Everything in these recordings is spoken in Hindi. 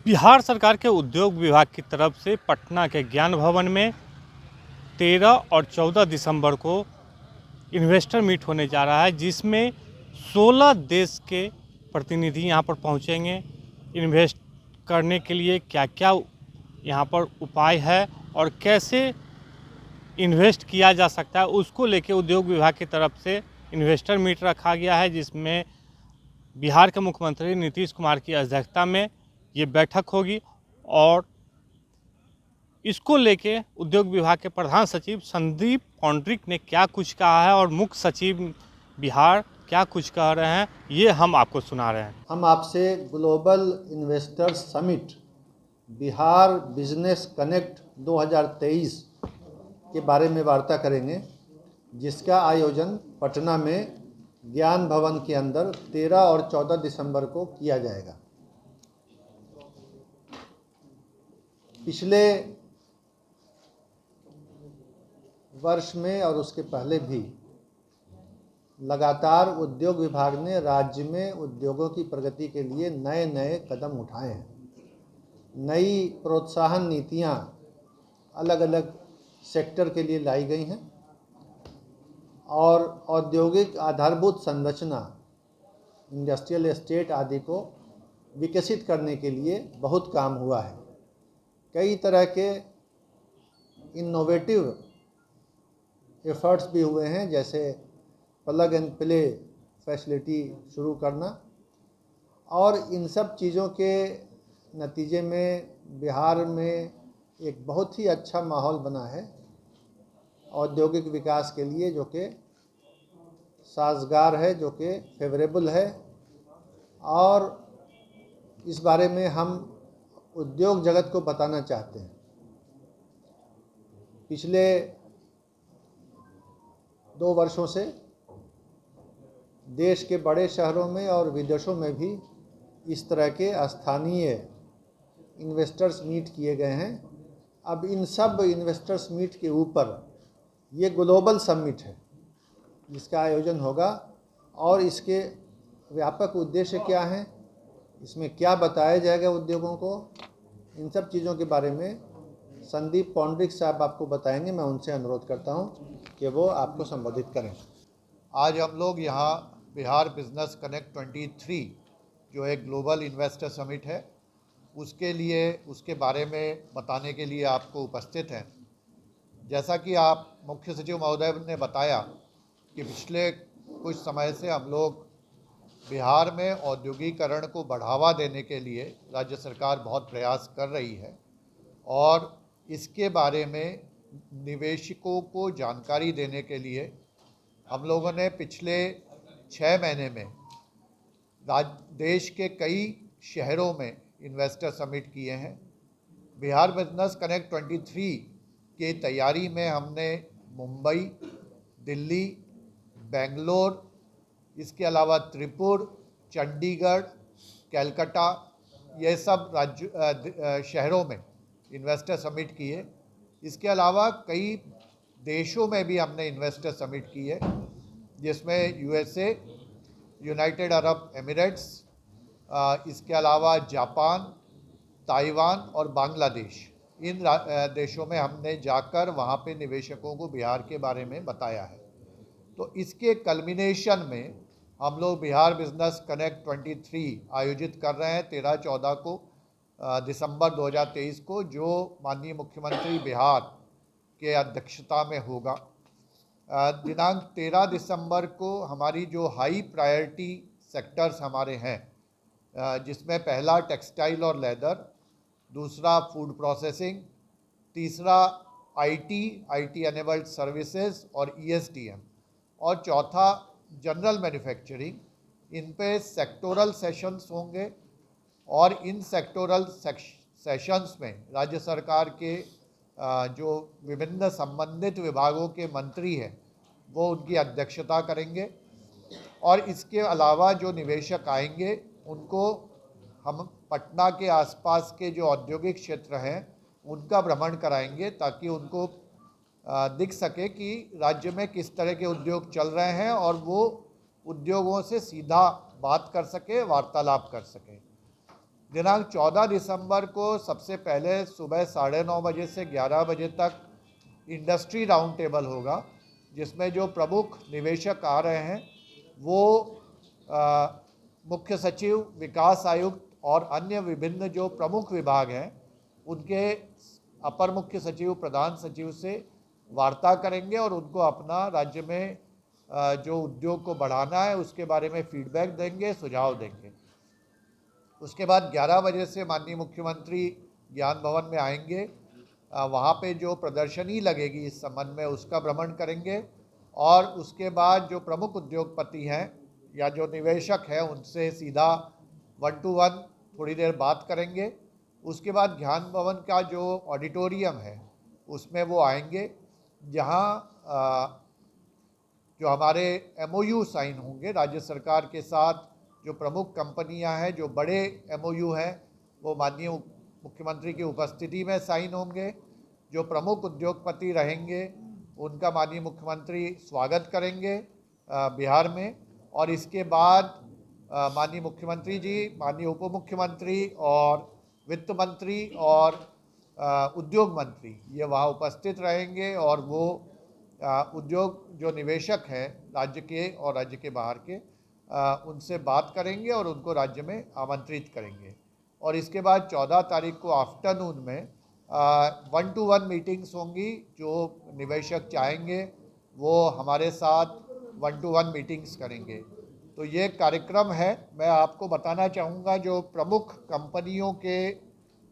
बिहार सरकार के उद्योग विभाग की तरफ से पटना के ज्ञान भवन में 13 और 14 दिसंबर को इन्वेस्टर मीट होने जा रहा है, जिसमें 16 देश के प्रतिनिधि यहाँ पर पहुँचेंगे। इन्वेस्ट करने के लिए क्या क्या यहाँ पर उपाय है और कैसे इन्वेस्ट किया जा सकता है, उसको लेके उद्योग विभाग की तरफ से इन्वेस्टर मीट रखा गया है, जिसमें बिहार के मुख्यमंत्री नीतीश कुमार की अध्यक्षता में ये बैठक होगी। और इसको लेके उद्योग विभाग के प्रधान सचिव संदीप पौंड्रिक ने क्या कुछ कहा है और मुख्य सचिव बिहार क्या कुछ कह रहे हैं, ये हम आपको सुना रहे हैं। हम आपसे global investors summit Bihar business connect 2023 के बारे में वार्ता करेंगे, जिसका आयोजन पटना में ज्ञान भवन के अंदर 13 और 14 दिसंबर को किया जाएगा। पिछले वर्ष में और उसके पहले भी लगातार उद्योग विभाग ने राज्य में उद्योगों की प्रगति के लिए नए नए कदम उठाए हैं। नई प्रोत्साहन नीतियां अलग अलग सेक्टर के लिए लाई गई हैं और औद्योगिक आधारभूत संरचना, इंडस्ट्रियल एस्टेट आदि को विकसित करने के लिए बहुत काम हुआ है। कई तरह के इनोवेटिव एफर्ट्स भी हुए हैं, जैसे प्लग एंड प्ले फैसिलिटी शुरू करना, और इन सब चीज़ों के नतीजे में बिहार में एक बहुत ही अच्छा माहौल बना है औद्योगिक विकास के लिए, जो कि साजगार है, जो कि फेवरेबल है। और इस बारे में हम उद्योग जगत को बताना चाहते हैं। पिछले 2 वर्षों से देश के बड़े शहरों में और विदेशों में भी इस तरह के स्थानीय इन्वेस्टर्स मीट किए गए हैं। अब इन सब इन्वेस्टर्स मीट के ऊपर ये ग्लोबल समिट है जिसका आयोजन होगा, और इसके व्यापक उद्देश्य क्या हैं, इसमें क्या बताया जाएगा उद्योगों को, इन सब चीज़ों के बारे में संदीप पौंड्रिक साहब आपको बताएंगे। मैं उनसे अनुरोध करता हूं कि वो आपको संबोधित करें। आज हम लोग यहाँ बिहार बिजनेस कनेक्ट 23 जो एक ग्लोबल इन्वेस्टर समिट है, उसके बारे में बताने के लिए आपको उपस्थित हैं। जैसा कि आप मुख्य सचिव महोदय ने बताया कि पिछले कुछ समय से हम लोग बिहार में औद्योगिकरण को बढ़ावा देने के लिए राज्य सरकार बहुत प्रयास कर रही है, और इसके बारे में निवेशकों को जानकारी देने के लिए हम लोगों ने पिछले 6 महीने में देश के कई शहरों में इन्वेस्टर समिट किए हैं। बिहार बिजनेस कनेक्ट 23 की तैयारी में हमने मुंबई, दिल्ली, बेंगलोर, इसके अलावा त्रिपुर, चंडीगढ़, कलकत्ता, ये सब शहरों में इन्वेस्टर समिट किए। इसके अलावा कई देशों में भी हमने इन्वेस्टर समिट किए, जिसमें यूएसए, यूनाइटेड अरब एमिरेट्स, इसके अलावा जापान, ताइवान और बांग्लादेश, इन देशों में हमने जाकर वहाँ पे निवेशकों को बिहार के बारे में बताया है। तो इसके कल्मिनेशन में हम लोग बिहार बिजनेस कनेक्ट 23 आयोजित कर रहे हैं 13-14 को दिसंबर 2023 को, जो माननीय मुख्यमंत्री बिहार के अध्यक्षता में होगा। दिनांक 13 दिसंबर को हमारी जो हाई प्रायोरिटी सेक्टर्स हमारे हैं, जिसमें पहला टेक्सटाइल और लेदर, दूसरा फूड प्रोसेसिंग, तीसरा आईटी एनेबल्ड सर्विसेज और ईएसडीएम, और चौथा जनरल मैन्युफैक्चरिंग, इन पे सेक्टोरल सेशंस होंगे। और इन सेक्टोरल सेशंस में राज्य सरकार के जो विभिन्न संबंधित विभागों के मंत्री हैं वो उनकी अध्यक्षता करेंगे, और इसके अलावा जो निवेशक आएंगे उनको हम पटना के आसपास के जो औद्योगिक क्षेत्र हैं उनका भ्रमण कराएंगे, ताकि उनको दिख सके कि राज्य में किस तरह के उद्योग चल रहे हैं और वो उद्योगों से सीधा बात कर सके, वार्तालाप कर सके। दिनांक 14 दिसंबर को सबसे पहले सुबह 9:30 बजे से 11 बजे तक इंडस्ट्री राउंड टेबल होगा, जिसमें जो प्रमुख निवेशक आ रहे हैं वो मुख्य सचिव, विकास आयुक्त और अन्य विभिन्न जो प्रमुख विभाग हैं उनके अपर मुख्य सचिव, प्रधान सचिव से वार्ता करेंगे और उनको अपना राज्य में जो उद्योग को बढ़ाना है उसके बारे में फीडबैक देंगे, सुझाव देंगे। उसके बाद 11 बजे से माननीय मुख्यमंत्री ज्ञान भवन में आएंगे, वहाँ पे जो प्रदर्शनी लगेगी इस संबंध में उसका भ्रमण करेंगे और उसके बाद जो प्रमुख उद्योगपति हैं या जो निवेशक हैं उनसे सीधा 1-to-1 थोड़ी देर बात करेंगे। उसके बाद ज्ञान भवन का जो ऑडिटोरियम है उसमें वो आएंगे, जहाँ जो हमारे MOU साइन होंगे राज्य सरकार के साथ, जो प्रमुख कंपनियां हैं, जो बड़े MOU हैं वो माननीय मुख्यमंत्री की उपस्थिति में साइन होंगे। जो प्रमुख उद्योगपति रहेंगे उनका माननीय मुख्यमंत्री स्वागत करेंगे बिहार में, और इसके बाद माननीय मुख्यमंत्री जी, माननीय उप मुख्यमंत्री और वित्त मंत्री और उद्योग मंत्री ये वहाँ उपस्थित रहेंगे और वो उद्योग जो निवेशक हैं राज्य के और राज्य के बाहर के उनसे बात करेंगे और उनको राज्य में आमंत्रित करेंगे। और इसके बाद 14 तारीख को आफ्टरनून में 1-to-1 मीटिंग्स होंगी। जो निवेशक चाहेंगे वो हमारे साथ 1-to-1 मीटिंग्स करेंगे। तो ये कार्यक्रम है। मैं आपको बताना चाहूँगा जो प्रमुख कंपनियों के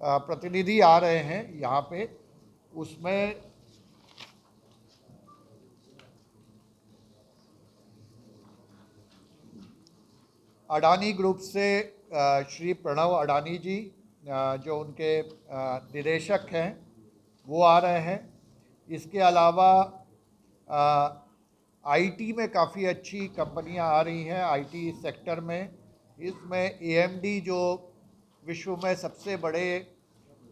प्रतिनिधि आ रहे हैं यहाँ पे, उसमें अडानी ग्रुप से श्री प्रणव अडानी जी जो उनके निदेशक हैं वो आ रहे हैं। इसके अलावा आईटी में काफ़ी अच्छी कंपनियां आ रही हैं आईटी सेक्टर में। इसमें AMD जो विश्व में सबसे बड़े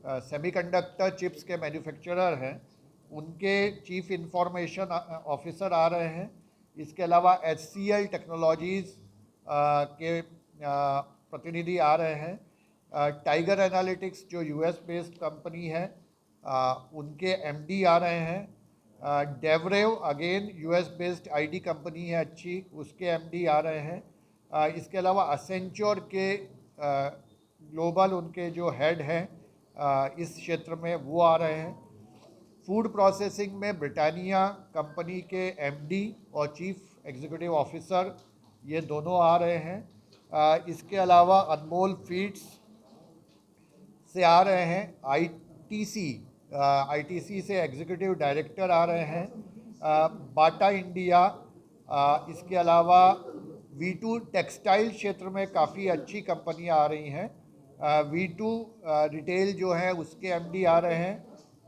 सेमीकंडक्टर चिप्स के मैन्युफैक्चरर हैं उनके चीफ इंफॉर्मेशन ऑफिसर आ रहे हैं। इसके अलावा HCL टेक्नोलॉजीज़ के प्रतिनिधि आ रहे हैं। टाइगर एनालिटिक्स जो US बेस्ड कंपनी है उनके MD आ रहे हैं। DevRev again US based IT company है अच्छी, उसके MD आ रहे हैं। इसके अलावा असेंचर के ग्लोबल उनके जो हेड हैं इस क्षेत्र में वो आ रहे हैं। फूड प्रोसेसिंग में ब्रिटानिया कंपनी के MD और चीफ एग्जीक्यूटिव ऑफिसर ये दोनों आ रहे हैं। इसके अलावा अनमोल फीड्स से आ रहे हैं। ITC से एग्जीक्यूटिव डायरेक्टर आ रहे हैं। बाटा इंडिया, इसके अलावा V2 टेक्सटाइल क्षेत्र में काफ़ी अच्छी कंपनियां आ रही हैं। V2 रिटेल जो है उसके MD आ रहे हैं।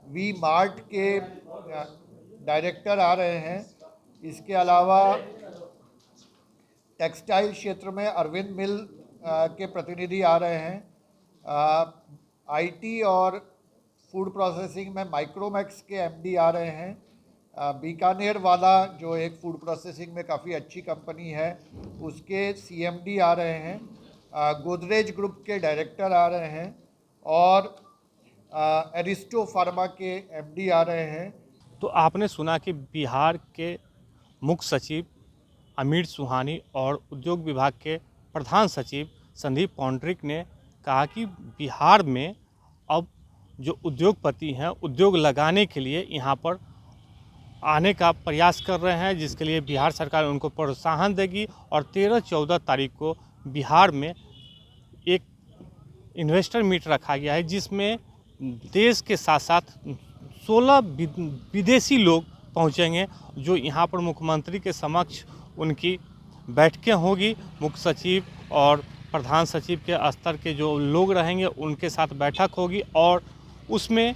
V मार्ट के डायरेक्टर आ रहे हैं। इसके अलावा टेक्सटाइल क्षेत्र में अरविंद मिल के प्रतिनिधि आ रहे हैं। IT और फूड प्रोसेसिंग में माइक्रोमैक्स के MD आ रहे हैं। बीकानेर वाला जो एक फूड प्रोसेसिंग में काफ़ी अच्छी कंपनी है उसके CMD आ रहे हैं। गोदरेज ग्रुप के डायरेक्टर आ रहे हैं और एरिस्टो फार्मा के MD आ रहे हैं। तो आपने सुना कि बिहार के मुख्य सचिव अमित सुहानी और उद्योग विभाग के प्रधान सचिव संदीप पौंड्रिक ने कहा कि बिहार में अब जो उद्योगपति हैं उद्योग लगाने के लिए यहाँ पर आने का प्रयास कर रहे हैं, जिसके लिए बिहार सरकार उनको प्रोत्साहन देगी। और 13-14 तारीख को बिहार में एक इन्वेस्टर मीट रखा गया है जिसमें देश के साथ साथ 16 विदेशी लोग पहुँचेंगे, जो यहाँ पर मुख्यमंत्री के समक्ष उनकी बैठकें होगी। मुख्य सचिव और प्रधान सचिव के स्तर के जो लोग रहेंगे उनके साथ बैठक होगी और उसमें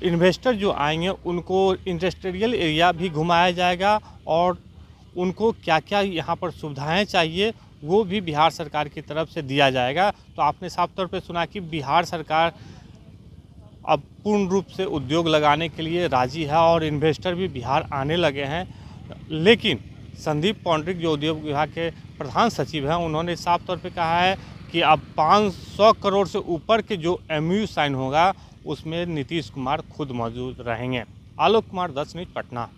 इन्वेस्टर जो आएंगे उनको इंडस्ट्रियल एरिया भी घुमाया जाएगा और उनको क्या क्या यहाँ पर सुविधाएं चाहिए वो भी बिहार सरकार की तरफ से दिया जाएगा। तो आपने साफ तौर पे सुना कि बिहार सरकार अब पूर्ण रूप से उद्योग लगाने के लिए राजी है और इन्वेस्टर भी बिहार आने लगे हैं। लेकिन संदीप पौंड्रिक जो उद्योग विभाग के प्रधान सचिव हैं उन्होंने साफ तौर पे कहा है कि अब 500 करोड़ से ऊपर के जो MOU साइन होगा उसमें नीतीश कुमार खुद मौजूद रहेंगे। आलोक कुमार, 10 न्यूज़, पटना।